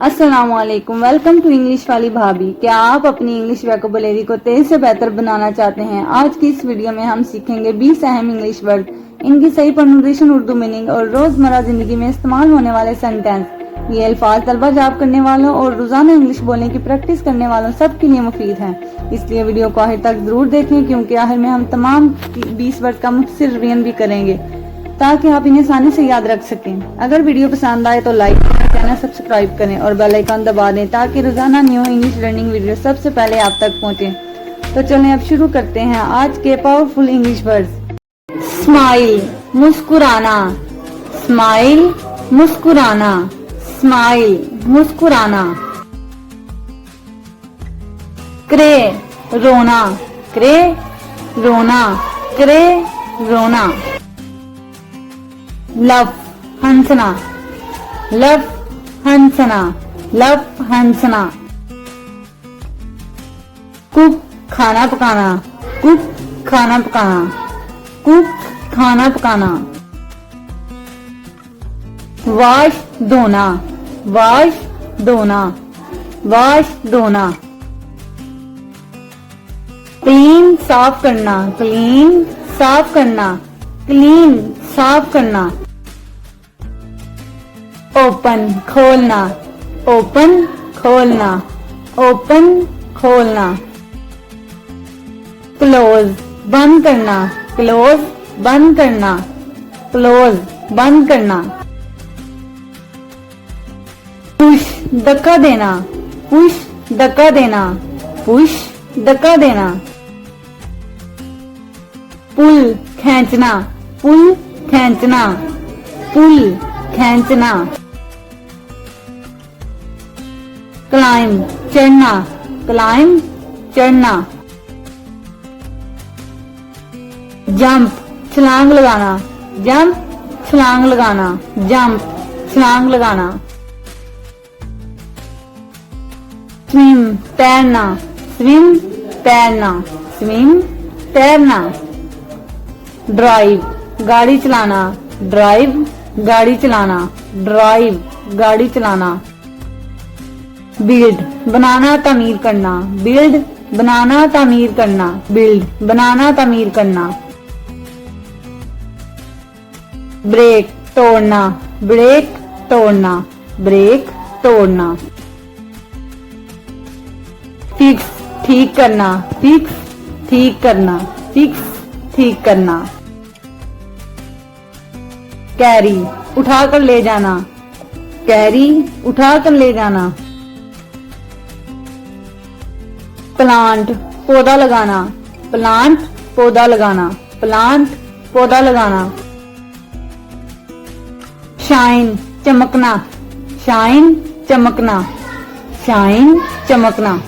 अस्सलामुअलैकुम, welcome to English वाली भाभी। क्या आप अपनी इंग्लिश वोकैबुलरी को तेज से बेहतर बनाना चाहते हैं? आज की इस वीडियो में हम सीखेंगे 20 अहम इंग्लिश वर्ड, इनकी सही प्रोनाउंसिएशन, उर्दू मीनिंग और रोजमर्रा जिंदगी में इस्तेमाल होने वाले सेंटेंस। ये अल्फाज तलबा जॉब करने वालों और रोजाना इंग्लिश बोलने की प्रैक्टिस करने वालों सबके लिए मुफीद है, इसलिए वीडियो को आखिर तक जरूर देखें, क्योंकि आखिर में हम तमाम 20 वर्ड का मुख्तसर रिवीजन भी करेंगे ताकि आप इन्हें आसानी से याद रख सकें। अगर वीडियो पसंद आए तो लाइक करें, चैनल सब्सक्राइब करें और बेल आइकन दबा दें ताकि रोजाना न्यू इंग्लिश लर्निंग वीडियो सबसे पहले आप तक पहुंचे। तो चलें अब शुरू करते हैं आज के पावरफुल इंग्लिश वर्ड्स। स्माइल, मुस्कुराना। स्माइल, मुस्कुराना। स्माइल, मुस्कुराना। क्रे, रोना। क्रे, रोना। क्रे, रोना। लव, हंसना। लव, हंसना। लव, हंसना। कुक, खाना पकाना। कुक, खाना पकाना। कुक, खाना पकाना। वॉश, धोना। वॉश, धोना। वॉश, धोना। क्लीन, साफ करना। क्लीन, साफ करना। क्लीन, साफ करना। ओपन, खोलना। ओपन, खोलना। ओपन, खोलना। क्लोज, बंद करना। क्लोज, बंद करना। क्लोज, बंद करना। पुश, धक्का देना। पुश, धक्का देना। पुश, धक्का देना। पुल, खींचना। पुल, खींचना। पुल, खींचना। क्लाइम, चढ़ना। क्लाइम, चढ़ना। जंप, छलांग लगाना। जंप, छलांग लगाना। जंप, छलांग लगाना। स्विम, तैरना। स्विम, तैरना। स्विम, तैरना। ड्राइव, गाड़ी चलाना। ड्राइव, गाड़ी चलाना। ड्राइव, गाड़ी चलाना। बिल्ड, बनाना, तामीर करना। बिल्ड, बनाना, तामीर करना। बिल्ड, बनाना, तामीर करना। ब्रेक, तोड़ना। ब्रेक, तोड़ना। ब्रेक, तोड़ना। फिक्स, ठीक करना। फिक्स, ठीक करना। फिक्स, ठीक करना। कैरी, उठाकर ले जाना। कैरी, उठाकर ले जाना। प्लांट, पौधा लगाना। प्लांट, पौधा लगाना। प्लांट, पौधा लगाना। शाइन, चमकना। शाइन, चमकना। शाइन, चमकना।